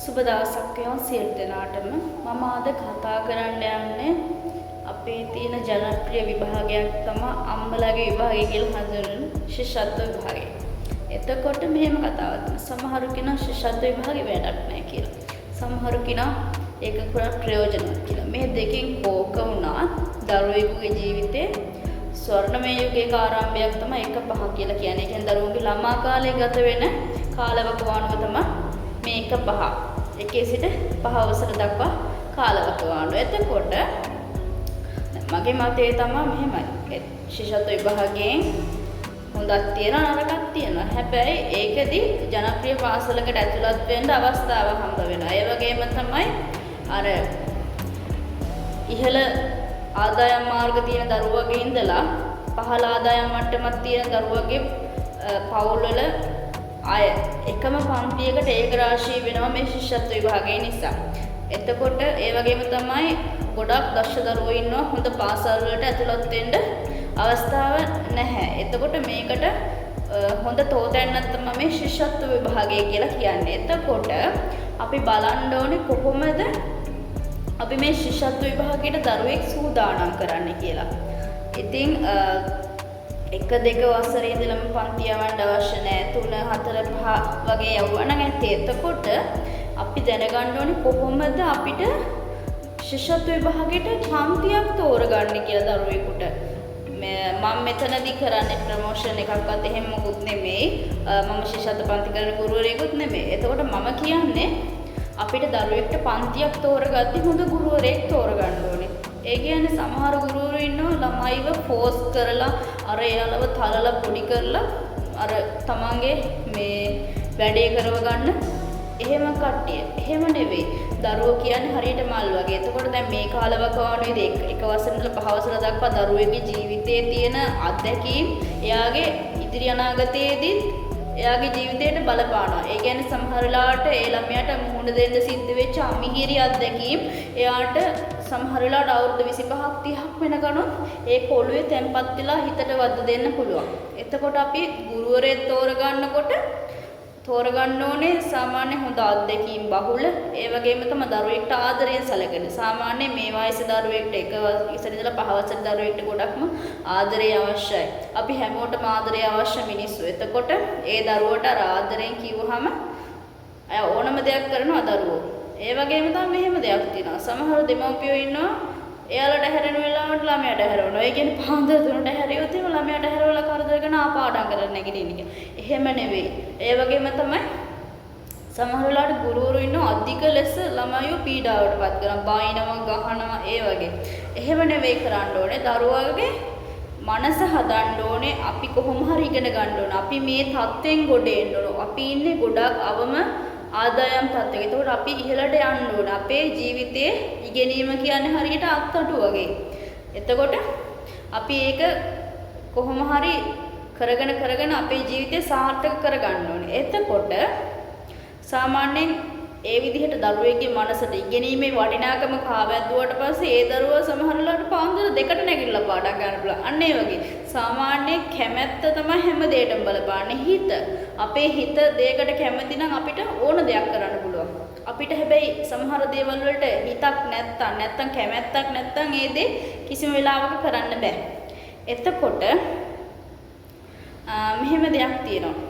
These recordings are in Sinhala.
සුබ දවසක් වේවා සියලු දෙනාටම. මම අද කතා කරන්න යන්නේ අපේ තියෙන ජනප්‍රිය විභාගයක් තමයි අම්මලාගේ විභාගය කියලා හඳුන්වන ශිෂ්‍යත්ව විභාගය. එතකොට මෙහෙම කතාවක් තියෙනවා. සමහරු කියනවා ශිෂ්‍යත්ව විභාගේ වැඩක් නැහැ කියලා. සමහරු කියනවා ඒක කරා ප්‍රයෝජනවත් කියලා. මේ දෙකෙන් කෝක වුණා දරුවෙකුගේ ජීවිතේ ස්වර්ණමය යුගයක ආරම්භයක් තමයි 1-5 කියලා කියන්නේ. ඒ කියන්නේ දරුවන්ගේ ළමා කාලේ ගත වෙන කාලවකවානුව තමයි මේ 1-5. 1 සිට 5 වසර දක්වා කාලවකවානුව. එතකොට මගේ මතය තමයි මෙහෙමයි. ශිෂ්‍යත්ව විභාගයෙන් හොඳක් තියෙනවා නරකක් තියෙනවා. හැබැයි ඒකෙදි ජනප්‍රිය පාසලකට ඇතුළත් වෙන්න අවස්ථාව හම්බ වෙනවා. ඒ වගේම තමයි අර ඉහළ ආදායම් මාර්ග තියෙන දරුවගේ ඉඳලා පහළ ආදායම් මට්ටමක් තියෙන දරුවගේ පවුල්වල අය එකම පන්තියකට ඒක රාශී වෙනවා මේ ශිෂ්‍යත්ව විභාගය නිසා. එතකොට ඒ වගේම තමයි ගොඩක් දක්ෂ දරුවෝ ඉන්නවා හොඳ පාසල් වලට ඇතුළත් වෙන්න අවස්ථාව නැහැ. එතකොට මේකට හොඳ තෝතැන්නක් තමයි මේ ශිෂ්‍යත්ව විභාගය කියලා කියන්නේ. එතකොට අපි බලන්න ඕනේ කොහොමද අපි මේ ශිෂ්‍යත්ව විභාගයට දරුවෙක් සූදානම් කරන්න කියලා. ඉතින් 1-2 වසරේ ඉඳලම පන්ති යවන්න අවශ්‍ය නැහැ. 3, 4, 5 වගේ යවුවා නම් ඇත්තේ. එතකොට අපි දැනගන්න ඕනේ කොහොමද අපිට ශිෂ්‍යත්ව විභාගයට පන්තියක් තෝරගන්න කියලා දරුවෙකුට. මම මෙතනදී කරන්නේ ප්‍රොමෝෂන් එකක්වත් එහෙම මොකුත් නෙමෙයි. මම ශිෂ්‍යත්ව පන්ති කරන ගුරුවරයෙකුත් නෙමෙයි. එතකොට මම කියන්නේ අපිට දරුවෙක්ට පන්තියක් තෝරගද්දි හොඳ ගුරුවරයෙක් තෝරගන්න ඕනේ. ඒ කියන්නේ සමහර ගුරුවරු ඉන්නවා ළමයිව ෆෝස් කරලා අර එයාලව තලලා පොඩි කරලා අර තමන්ගේ මේ වැඩේ කරව ගන්න එහෙම කට්ටිය. එහෙම නෙවෙයි. දරුවෝ කියන්නේ හරියට මල් වගේ. එතකොට දැන් මේ කාලවකවානුවේදී 1 වසර ඉඳලා 5 වසර දක්වා දරුවෙකුගේ ජීවිතයේ තියෙන අත්දැකීම් එයාගේ ඉදිරි අනාගතයේදී එයාගේ ජීවිතයට බලපානවා. ඒ කියන්නේ සමහර වෙලාවට ඒ ළමයාට මුහුණ දෙන්න සිද්ධ වෙච්ච අමිහිරි අත්දැකීම් එයාට සමහර වෙලාවට අවුරුදු 25ක් 30ක් වෙනකනොත් ඒ කොළුවේ තැම්පත් වෙලා හිතට වද දෙන්න පුළුවන්. එතකොට අපි ගුරුවරයෙක් තෝරගන්න ඕනේ සාමාන්‍ය හොඳ අත්දැකීම් බහුල. ඒ වගේම තමයි දරුවෙක්ට ආදරයෙන් සැලකෙන. සාමාන්‍ය මේ වයසේ දරුවෙක්ට 1 වසර ඉඳලා 5 වසර දරුවෙක්ට ගොඩක්ම ආදරය අවශ්‍යයි. අපි හැමෝටම ආදරය අවශ්‍ය මිනිස්සු. එතකොට ඒ දරුවට අර ආදරයෙන් කිව්වහම අය ඕනම දෙයක් කරනවා දරුවෝ. ඒ වගේම තමයි මෙහෙම දෙයක් තියෙනවා. සමහර දෙමව්පියෝ ඉන්නවා එයාලට හැරෙන වෙලාවට ළමයාට හැරවනවා. ඒ කියන්නේ පාන්දර 3ට හැරියොත් එහෙම ළමයාට හැරවලා කරදර කරන ආපාඩම් කරන්න නැගිටින්න කියලා. එහෙම නෙවෙයි. ඒ වගේම තමයි සමහර වෙලාවට ගුරුවරු ඉන්නවා අධික ලෙස ළමයිව පීඩාවටපත් කරනවා. බයිනවා, ගහනවා ඒ වගේ. එහෙම නෙවෙයි කරන්න ඕනේ. දරුවාගේ මනස හදන්න ඕනේ. අපි කොහොම හරි ඉගෙන ගන්න ඕනේ. අපි මේ தත්වෙන් ගොඩ එන්න ඕනේ. අපි ඉන්නේ ගොඩක් අවම ආදායම් තත්ත්වයක. ඒකට අපි ඉහළට යන්න ඕන. අපේ ජීවිතයේ ඉගෙනීම කියන්නේ හරියට අත්තටු වගේ. එතකොට අපි ඒක කොහොම හරි කරගෙන අපේ ජීවිතය සාර්ථක කරගන්න ඕනේ. එතකොට සාමාන්‍යයෙන් ඒ විදිහට දරුවෙක්ගේ මනසට ඉගෙනීමේ වටිනාකම කාවැද්දුවට පස්සේ ඒ දරුවා සමහර වෙලාවට පාන්දර 2ට නැගිටලා පාඩම් ගන්න පුළුවන්. අන්න ඒ වගේ. සාමාන්‍ය කැමැත්ත තමයි හැම දෙයකටම බලපාන්නේ. හිත. අපේ හිත දෙයකට කැමති නම් අපිට ඕන දෙයක් කරන්න පුළුවන්. අපිට හැබැයි සමහර දේවල් වලට හිතක් නැත්තම් කැමැත්තක් නැත්තම් ඒ දේ කිසිම වෙලාවක කරන්න බෑ. එතකොට මෙහෙම දෙයක් තියෙනවා.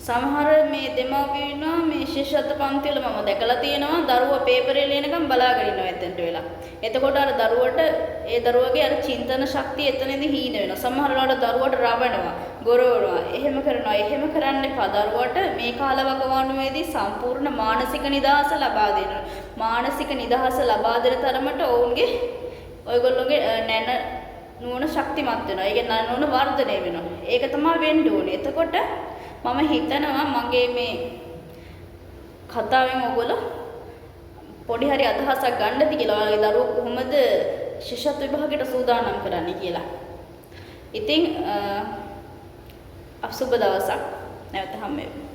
සමහර මේ දෙමව්පියෝ ඉන්නවා මේ ශිෂ්‍යත්ව පන්තිවල මම දැකලා තියෙනවා දරුවා පේපරේ ලියනකම් බලාගෙන ඉන්නවා එතනට වෙලා. එතකොට අර දරුවට ඒ දරුවගේ අර චින්තන ශක්තිය එතනදී හීන වෙනවා. සමහර වෙලාවට දරුවට රවණනවා, ගොරවනවා. එහෙම කරනවා. එහෙම කරන්න එපා. දරුවට මේ කාලවකවානුවේදී සම්පූර්ණ මානසික නිදහස ලබා දෙනවා. මානසික නිදහස ලබා දෙන තරමට ඔයගොල්ලෝගේ නැන නුවණ ශක්තිමත් වෙනවා. ඒ කියන්නේ නුවණ වර්ධනය වෙනවා. ඒක තමයි වෙන්න ඕනේ. එතකොට මම හිතනවා මගේ මේ කතාවෙන් ඔයගොල්ලෝ පොඩි හරි අදහසක් ගන්නද කියලා. ඔයාලගේ දරුවෝ කොහොමද ශිෂ්‍යත්ව විභාගයට සූදානම් කරන්නේ කියලා. ඉතින් අසුබ දවසක් නැවත හම්බ වෙමු.